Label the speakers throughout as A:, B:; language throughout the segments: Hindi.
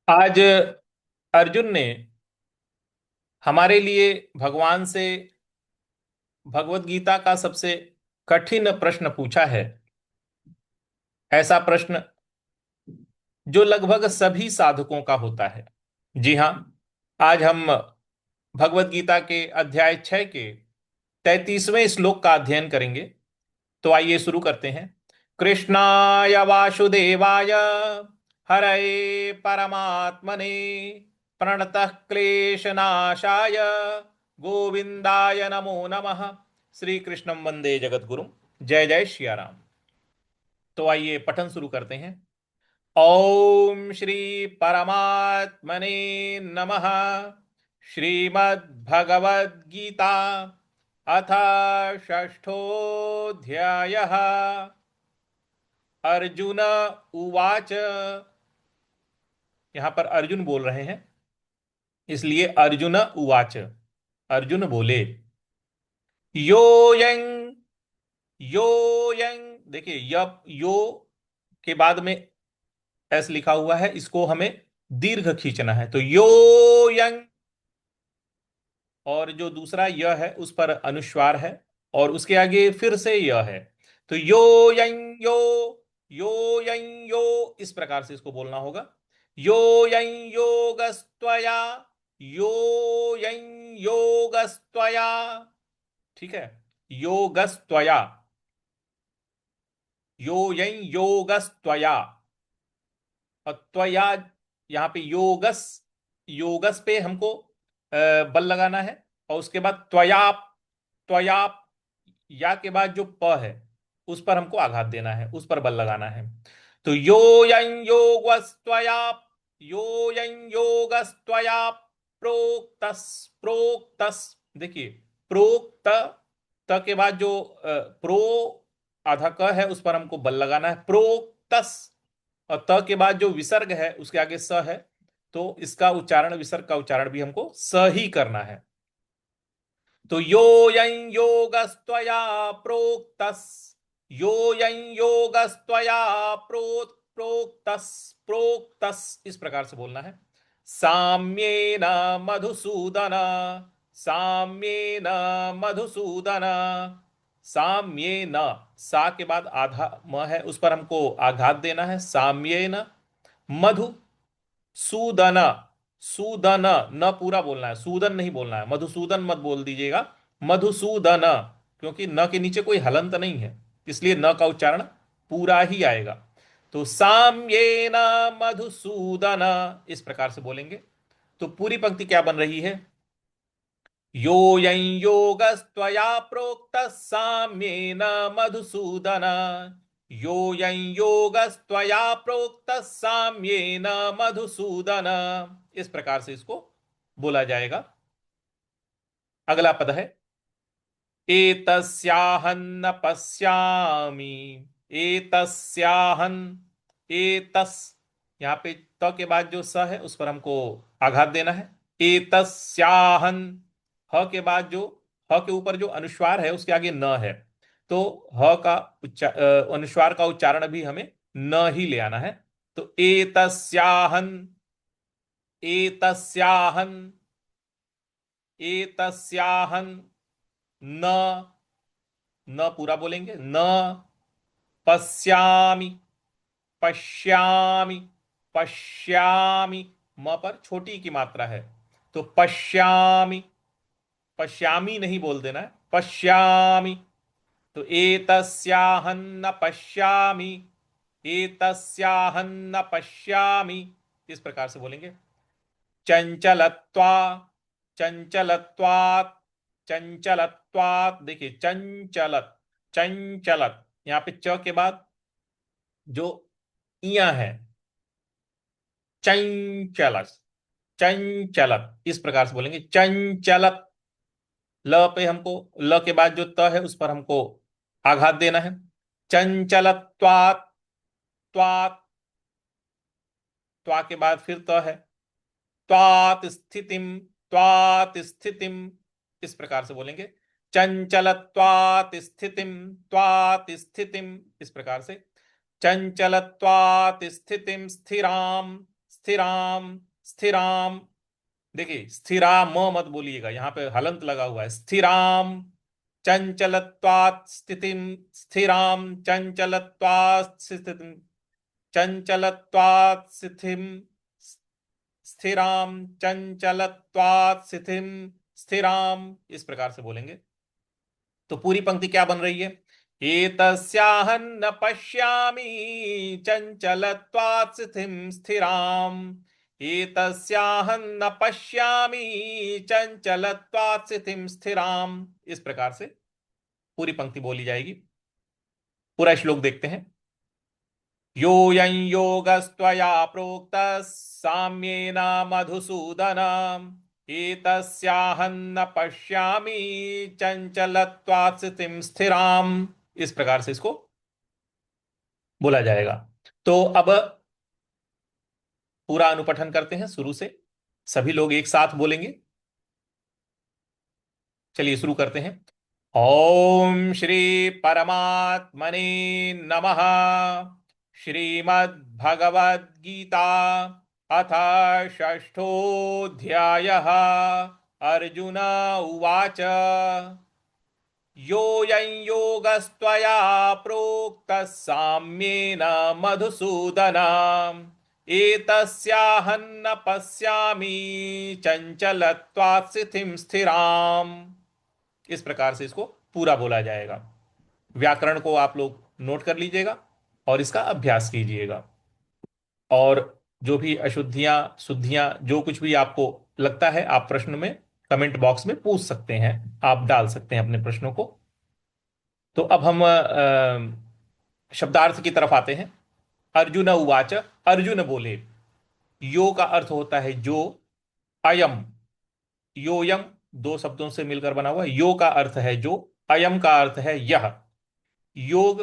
A: आज अर्जुन ने हमारे लिए भगवान से भगवत गीता का सबसे कठिन प्रश्न पूछा है। ऐसा प्रश्न जो लगभग सभी साधकों का होता है। जी हाँ, आज हम भगवत गीता के अध्याय 6 के 33वें श्लोक का अध्ययन करेंगे। तो आइए शुरू करते हैं। कृष्णाय वासुदेवाय हरये परमात्मने प्रणतः क्लेशनाशाय गोविंदाय नमो नमः। श्री कृष्णं वंदे जगद्गुरुं। जय जय श्री राम। तो आइए पठन शुरू करते हैं। ओम श्री परमात्मने नमः। श्रीमद्भगवद गीता अथ षष्ठोऽध्यायः। अर्जुन उवाच। यहां पर अर्जुन बोल रहे हैं, इसलिए अर्जुन उवाच। अर्जुन बोले। योयं योयं। देखिए, यो के बाद में एस लिखा हुआ है, इसको हमें दीर्घ खींचना है। तो योयं, और जो दूसरा य है उस पर अनुस्वार है, और उसके आगे फिर से य है। तो यो यं यो, इस प्रकार से इसको बोलना होगा। यो यं योगस्त्वया, यो यं योगस्त्वया। ठीक है, योगस्त्वया, यो यं योगस्त्वया। और त्वया, यहाँ पे योगस, योगस पे हमको बल लगाना है। और उसके बाद त्वयाप, त्वयाप, या के बाद जो प है उस पर हमको आघात देना है, उस पर बल लगाना है। तो यो यं योगस्त्वया, यो यं योगस्त्वया प्रोक्तस, प्रोक्तस। देखिए, प्रोक्त, त के बाद जो प्रो आधा क है उस पर हमको बल लगाना है, प्रोक्तस। और त के बाद जो विसर्ग है उसके आगे स है, तो इसका उच्चारण, विसर्ग का उच्चारण भी हमको स ही करना है। तो यो यं योगस्त्वया प्रोक्तस, यो यं योगस्त्वया प्रोक्तस, प्रोक्तस, इस प्रकार से बोलना है। साम्येन मधुसूदन, साम्येन मधुसूदन, साम्येन, सा के बाद आधा म है उस पर हमको आघात देना है। साम्येन मधु सूदन, सूदन, न पूरा बोलना है, सूदन नहीं बोलना है, मधुसूदन मत बोल दीजिएगा, मधुसूदन। क्योंकि न के नीचे कोई हलंत नहीं है, इसलिए न का उच्चारण पूरा ही आएगा। तो साम्येन मधुसूदन, इस प्रकार से बोलेंगे। तो पूरी पंक्ति क्या बन रही है? यो यं योगस्त्वया प्रोक्तः साम्येन मधुसूदन, यो यं योगस्त्वया प्रोक्तः साम्येन मधुसूदन। इस प्रकार से इसको बोला जाएगा। अगला पद है एतस्याहन्न पश्यामि, एतस्याहन, एतस, यहाँ पे त के बाद जो स है उस पर हमको आघात देना है। एतस्याहन, ह के बाद जो, ह के ऊपर जो अनुस्वार है उसके आगे न है, तो ह का अनुस्वार का उच्चारण भी हमें न ही ले आना है। तो एतस्याहन, एतस्याहन, एतस्याहन, न, न पूरा बोलेंगे, न पश्यामि, पश्यामि, पश्यामि, म पर छोटी की मात्रा है, तो पश्यामि, पश्यामि नहीं बोल देना है, पश्यामि। तो एतस्याहन्न पश्यामि, एतस्याहन्न पश्यामि, इस प्रकार से बोलेंगे। चंचलत्वा, चंचलत्वात्, चंचलत्वात्। देखिए, चंचलत, चंचलत, यहां पे च के बाद जो इया है, चंचलत, चंचलत, इस प्रकार से बोलेंगे। चंचलत, ल पे हमको, ल के बाद जो त है उस पर हमको आघात देना है। चंचलत्वात्, त्वात्, त्वा के बाद फिर त है, त्वात् स्थितिम, त्वात् स्थितिम, इस प्रकार से बोलेंगे। चंचलत्वात् स्थितिम, त्वात् स्थितिम, इस प्रकार से। चंचलत्वात् स्थितिम स्थिराम, स्थिराम स्थिराम। देखिए स्थिरा म मत बोलिएगा, यहां पे हलंत लगा हुआ है। स्थिराम चंचलत्वात् स्थितिम, स्थिराम चंचलत्वात् स्थितिम, चंचलत्वात् स्थितिम, स्थिराम चंचलत्वात् स्थितिम, स्थिराम, इस प्रकार से बोलेंगे। तो पूरी पंक्ति क्या बन रही है? एतस्याहन्न पश्यामि चंचलत्वात् स्थितिं स्थिराम, एतस्याहन्न पश्यामि चंचलत्वात् स्थितिं स्थिराम, इस प्रकार से पूरी पंक्ति बोली जाएगी। पूरा श्लोक देखते हैं। योऽयं योगस्त्वया प्रोक्तः साम्येन मधुसूदन, एतस्याहं न पश्यामि चंचलत्वात् स्थितिं स्थिराम, इस प्रकार से इसको बोला जाएगा। तो अब पूरा अनुपठन करते हैं शुरू से, सभी लोग एक साथ बोलेंगे। चलिए शुरू करते हैं। ओम श्री परमात्मने नमः। श्रीमद्भगवद्गीता अथ षष्ठोऽध्यायः। अर्जुन उवाच योऽयं योगस्त्वया प्रोक्तः साम्येन मधुसूदन, एतस्याहं न पश्यामि चंचलत्वात् स्थितिं स्थिराम, इस प्रकार से इसको पूरा बोला जाएगा। व्याकरण को आप लोग नोट कर लीजिएगा और इसका अभ्यास कीजिएगा। और जो भी अशुद्धियां शुद्धियां जो कुछ भी आपको लगता है, आप प्रश्न में कमेंट बॉक्स में पूछ सकते हैं, आप डाल सकते हैं अपने प्रश्नों को। तो अब हम शब्दार्थ की तरफ आते हैं। अर्जुन उवाच, अर्जुन बोले। यो का अर्थ होता है जो, अयम, योयम दो शब्दों से मिलकर बना हुआ। यो का अर्थ है जो, अयम का अर्थ है यह। योग,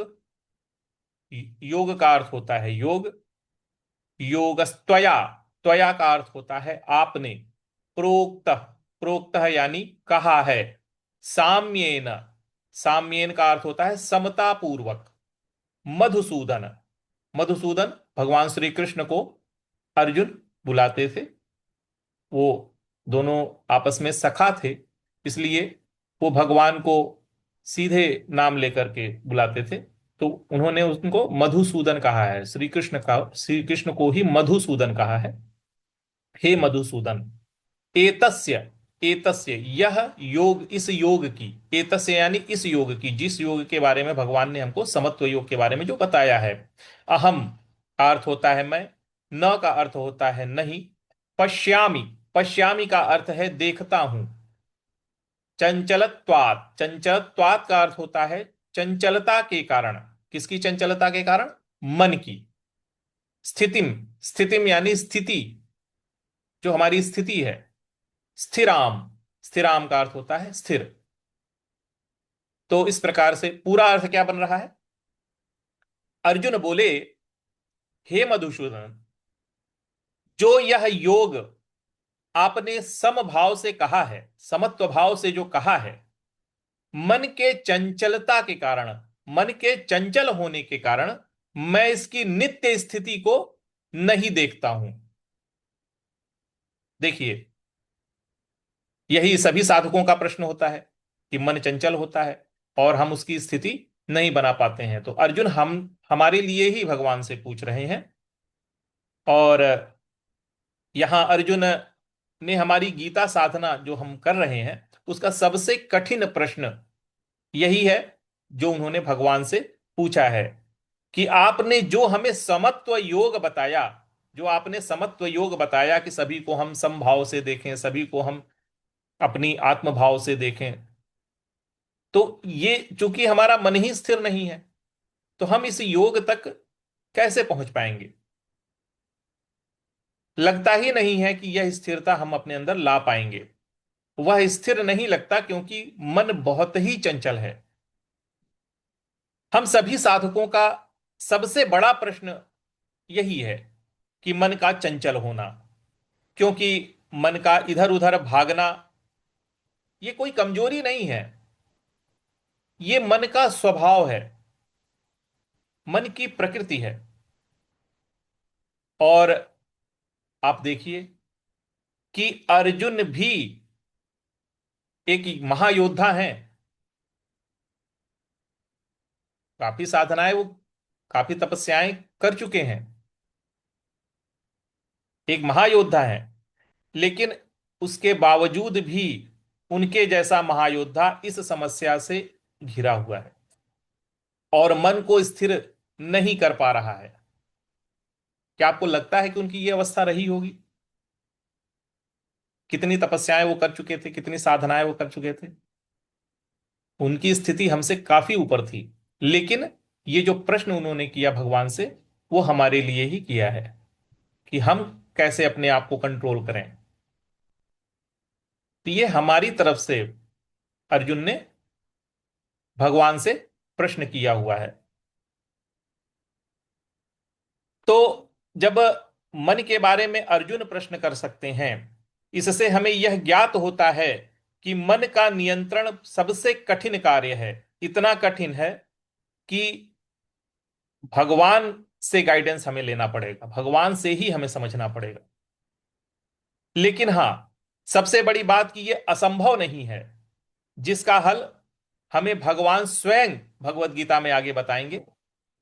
A: योग का अर्थ होता है योग। योगस्त्वया, त्वया का अर्थ होता है आपने। प्रोक्त, प्रोक्त है यानी कहा है। साम्येन, साम्येन का अर्थ होता है समता पूर्वक। मधुसूदन, मधुसूदन भगवान श्री कृष्ण को अर्जुन बुलाते थे। वो दोनों आपस में सखा थे, इसलिए वो भगवान को सीधे नाम लेकर के बुलाते थे। तो उन्होंने उनको मधुसूदन कहा है। श्री कृष्ण का, श्री कृष्ण को ही मधुसूदन कहा है। हे मधुसूदन, एतस्य, एतस्य यह योग, इस योग की, एतस्य यानी इस योग की, जिस योग के बारे में भगवान ने हमको समत्व योग के बारे में जो बताया है। अहम का अर्थ होता है मैं, न का अर्थ होता है नहीं। पश्यामि, पश्यामि का अर्थ है देखता हूं। चंचलत्वात्, चंचलत्वात् का अर्थ होता है चंचलता के कारण। किसकी चंचलता के कारण? मन की। स्थितिम, स्थितिम यानी स्थिति, जो हमारी स्थिति है। स्थिराम, स्थिराम का अर्थ होता है स्थिर। तो इस प्रकार से पूरा अर्थ क्या बन रहा है? अर्जुन बोले, हे मधुसूदन, जो यह योग आपने समभाव से कहा है, समत्व भाव से जो कहा है, मन के चंचलता के कारण, मन के चंचल होने के कारण मैं इसकी नित्य स्थिति को नहीं देखता हूं। देखिए, यही सभी साधकों का प्रश्न होता है कि मन चंचल होता है और हम उसकी स्थिति नहीं बना पाते हैं। तो अर्जुन हम हमारे लिए ही भगवान से पूछ रहे हैं। और यहां अर्जुन ने हमारी गीता साधना जो हम कर रहे हैं, उसका सबसे कठिन प्रश्न यही है जो उन्होंने भगवान से पूछा है कि आपने जो हमें समत्व योग बताया, जो आपने समत्व योग बताया कि सभी को हम समभाव से देखें, सभी को हम अपनी आत्मभाव से देखें, तो ये चूंकि हमारा मन ही स्थिर नहीं है, तो हम इस योग तक कैसे पहुंच पाएंगे? लगता ही नहीं है कि यह स्थिरता हम अपने अंदर ला पाएंगे। वह स्थिर नहीं लगता क्योंकि मन बहुत ही चंचल है। हम सभी साधकों का सबसे बड़ा प्रश्न यही है कि मन का चंचल होना। क्योंकि मन का इधर उधर भागना ये कोई कमजोरी नहीं है, ये मन का स्वभाव है, मन की प्रकृति है। और आप देखिए कि अर्जुन भी एक महायोद्धा हैं। काफी साधनाएं वो, काफी तपस्याएं कर चुके हैं, एक महायोद्धा है। लेकिन उसके बावजूद भी उनके जैसा महायोद्धा इस समस्या से घिरा हुआ है और मन को स्थिर नहीं कर पा रहा है। क्या आपको लगता है कि उनकी ये अवस्था रही होगी? कितनी तपस्याएं वो कर चुके थे, कितनी साधनाएं वो कर चुके थे। उनकी स्थिति हमसे काफी ऊपर थी। लेकिन ये जो प्रश्न उन्होंने किया भगवान से, वो हमारे लिए ही किया है कि हम कैसे अपने आप को कंट्रोल करें। तो ये हमारी तरफ से अर्जुन ने भगवान से प्रश्न किया हुआ है। तो जब मन के बारे में अर्जुन प्रश्न कर सकते हैं, इससे हमें यह ज्ञात होता है कि मन का नियंत्रण सबसे कठिन कार्य है। इतना कठिन है कि भगवान से गाइडेंस हमें लेना पड़ेगा, भगवान से ही हमें समझना पड़ेगा। लेकिन हां, सबसे बड़ी बात कि यह असंभव नहीं है, जिसका हल हमें भगवान स्वयं भगवत गीता में आगे बताएंगे।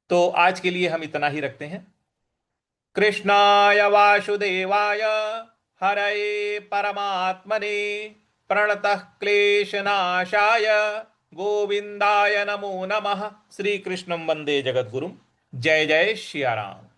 A: तो आज के लिए हम इतना ही रखते हैं। कृष्णाय वासुदेवाय हरये परमात्मने प्रणतः क्लेशनाशाय गोविंदाय नमो नमः। श्री कृष्णं वंदे जगद्गुरुं। जय जय श्री राम।